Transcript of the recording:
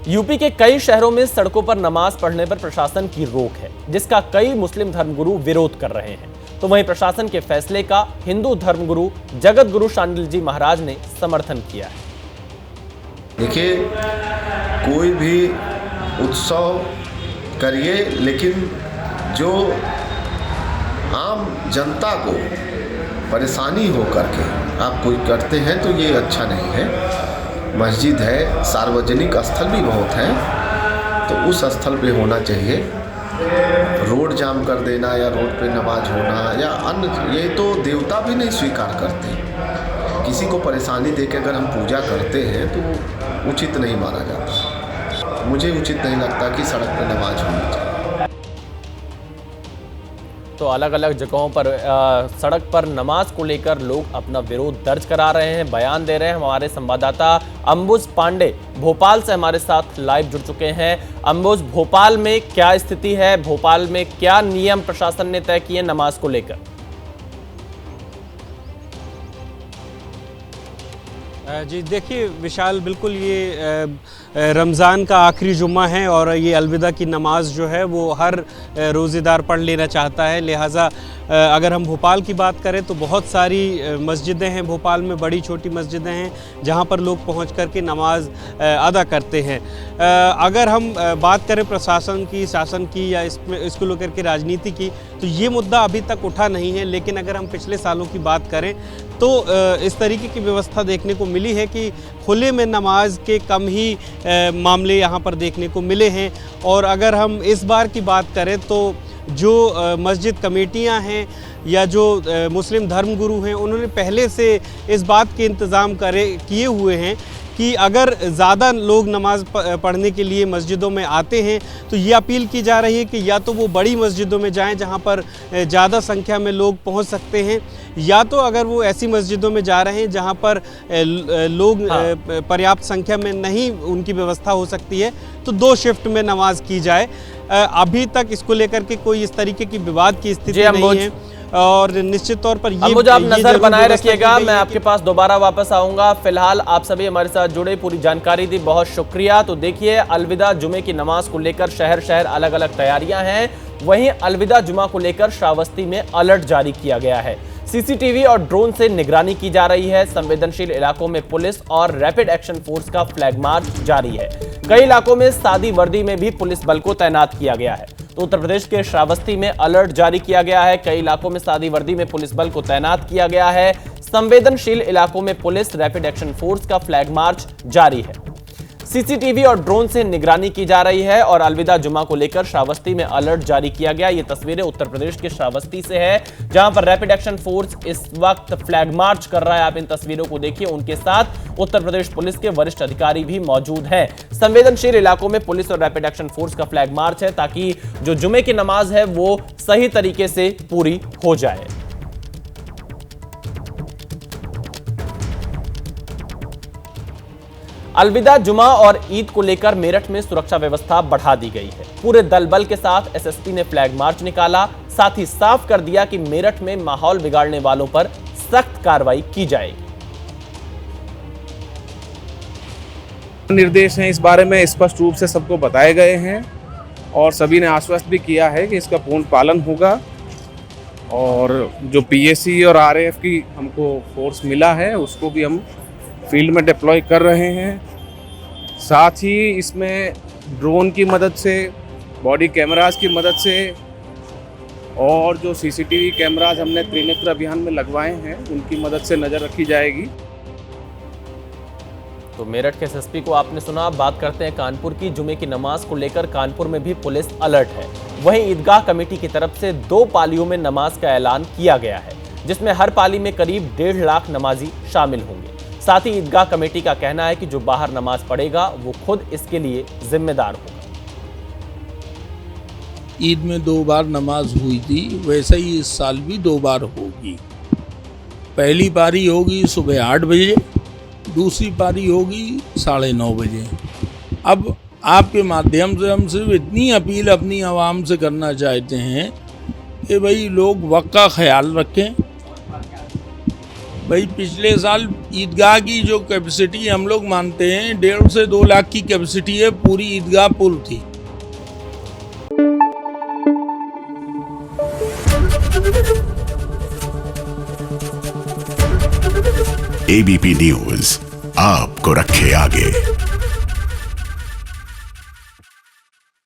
UP के कई शहरों में सड़कों पर नमाज पढ़ने पर प्रशासन की रोक है, जिसका कई मुस्लिम धर्मगुरु विरोध कर रहे हैं। तो वहीं प्रशासन के फैसले का हिंदू धर्मगुरु जगत गुरु शांडिल जी महाराज ने समर्थन किया है। देखिए, कोई भी उत्सव करिए, लेकिन जो आम जनता को परेशानी हो करके आप कोई करते हैं तो ये अच्छा नहीं है। मस्जिद है, सार्वजनिक स्थल भी बहुत हैं, तो उस स्थल पे होना चाहिए। रोड जाम कर देना या रोड पे नमाज होना या अन्य, ये तो देवता भी नहीं स्वीकार करते। किसी को परेशानी देके अगर हम पूजा करते हैं तो उचित नहीं माना जाता। मुझे उचित नहीं लगता कि सड़क पर नमाज होनी चाहिए। तो अलग अलग जगहों पर सड़क पर नमाज को लेकर लोग अपना विरोध दर्ज करा रहे हैं, बयान दे रहे हैं। हमारे संवाददाता अंबुज पांडे भोपाल से हमारे साथ लाइव जुड़ चुके हैं। अंबुज, भोपाल में क्या स्थिति है? भोपाल में क्या नियम प्रशासन ने तय किए नमाज को लेकर? जी देखिए विशाल, बिल्कुल ये रमज़ान का आखिरी जुम्मा है और ये अलविदा की नमाज जो है वो हर रोज़ेदार पढ़ लेना चाहता है। लिहाजा अगर हम भोपाल की बात करें तो बहुत सारी मस्जिदें हैं भोपाल में, बड़ी छोटी मस्जिदें हैं जहां पर लोग पहुंच कर के नमाज अदा करते हैं। अगर हम बात करें प्रशासन की, शासन की या इसको लेकर के राजनीति की, तो ये मुद्दा अभी तक उठा नहीं है। लेकिन अगर हम पिछले सालों की बात करें तो इस तरीके की व्यवस्था देखने को मिली है कि खुले में नमाज के कम ही मामले यहाँ पर देखने को मिले हैं। और अगर हम इस बार की बात करें तो जो मस्जिद कमेटियां हैं या जो मुस्लिम धर्मगुरु हैं, उन्होंने पहले से इस बात के इंतज़ाम किए हुए हैं कि अगर ज़्यादा लोग नमाज़ पढ़ने के लिए मस्जिदों में आते हैं तो ये अपील की जा रही है कि या तो वो बड़ी मस्जिदों में जाएं जहां पर ज़्यादा संख्या में लोग पहुंच सकते हैं, या तो अगर वो ऐसी मस्जिदों में जा रहे हैं जहां पर लोग पर्याप्त संख्या में नहीं उनकी व्यवस्था हो सकती है तो 2 शिफ्ट में नमाज की जाए। अभी तक इसको लेकर के कोई इस तरीके की विवाद की स्थिति नहीं है और निश्चित तौर पर ये आप नजर बनाए रखिएगा। मैं आपके पास दोबारा वापस आऊंगा। फिलहाल आप सभी हमारे साथ जुड़े, पूरी जानकारी दी, बहुत शुक्रिया। तो देखिए, अलविदा जुमे की नमाज को लेकर शहर शहर अलग अलग तैयारियां हैं। वहीं अलविदा जुमा को लेकर श्रावस्ती में अलर्ट जारी किया गया है। सीसीटीवी और ड्रोन से निगरानी की जा रही है। संवेदनशील इलाकों में पुलिस और रैपिड एक्शन फोर्स का फ्लैग मार्च जारी है। कई इलाकों में सादी वर्दी में भी पुलिस बल को तैनात किया गया है। तो उत्तर प्रदेश के श्रावस्ती में अलर्ट जारी किया गया है। कई इलाकों में सादी वर्दी में पुलिस बल को तैनात किया गया है। संवेदनशील इलाकों में पुलिस रैपिड एक्शन फोर्स का फ्लैग मार्च जारी है। सीसीटीवी और ड्रोन से निगरानी की जा रही है और अलविदा जुमा को लेकर श्रावस्ती में अलर्ट जारी किया गया। ये तस्वीरें उत्तर प्रदेश के श्रावस्ती से है, जहां पर रैपिड एक्शन फोर्स इस वक्त फ्लैग मार्च कर रहा है। आप इन तस्वीरों को देखिए, उनके साथ उत्तर प्रदेश पुलिस के वरिष्ठ अधिकारी भी मौजूद हैं। संवेदनशील इलाकों में पुलिस और रैपिड एक्शन फोर्स का फ्लैग मार्च है ताकि जो जुमे की नमाज है वो सही तरीके से पूरी हो जाए। अलविदा जुमा और ईद को लेकर मेरठ में सुरक्षा व्यवस्था बढ़ा दी गई है। पूरे दल बल के साथ एसएसपी ने फ्लैग मार्च निकाला, साथ ही साफ कर दिया कि मेरठ में माहौल बिगाड़ने वालों पर सख्त कार्रवाई की जाएगी। निर्देश हैं इस बारे में स्पष्ट रूप से सबको बताए गए हैं और सभी ने आश्वस्त भी किया है कि इसका पूर्ण पालन होगा। और जो पीएसी और आरएएफ की हमको फोर्स मिला है उसको भी हम फील्ड में डिप्लॉय कर रहे हैं। साथ ही इसमें ड्रोन की मदद से, बॉडी कैमरास की मदद से और जो सीसीटीवी कैमरास हमने त्रिनेत्र अभियान में लगवाए हैं उनकी मदद से नज़र रखी जाएगी। तो मेरठ के एसएसपी को आपने सुना। बात करते हैं कानपुर की। जुमे की नमाज को लेकर कानपुर में भी पुलिस अलर्ट है। वहीं ईदगाह कमेटी की तरफ से 2 पालियों में नमाज का ऐलान किया गया है, जिसमें हर पाली में करीब 1.5 लाख नमाजी शामिल होंगे। साथ ही ईदगाह कमेटी का कहना है कि जो बाहर नमाज पढ़ेगा वो खुद इसके लिए जिम्मेदार होगा। ईद में 2 बार नमाज हुई थी, वैसे ही इस साल भी 2 बार होगी। पहली पारी होगी सुबह 8 बजे, दूसरी पारी होगी 9:30 बजे। अब आपके माध्यम से हम सिर्फ इतनी अपील अपनी आवाम से करना चाहते हैं कि भाई लोग वक्त का ख्याल रखें, भाई पिछले साल ईदगाह की जो कैपेसिटी हम लोग मानते हैं 1.5 से 2 लाख की कैपेसिटी है, पूरी ईदगाह फुल थी। एबीपी न्यूज आपको रखे आगे।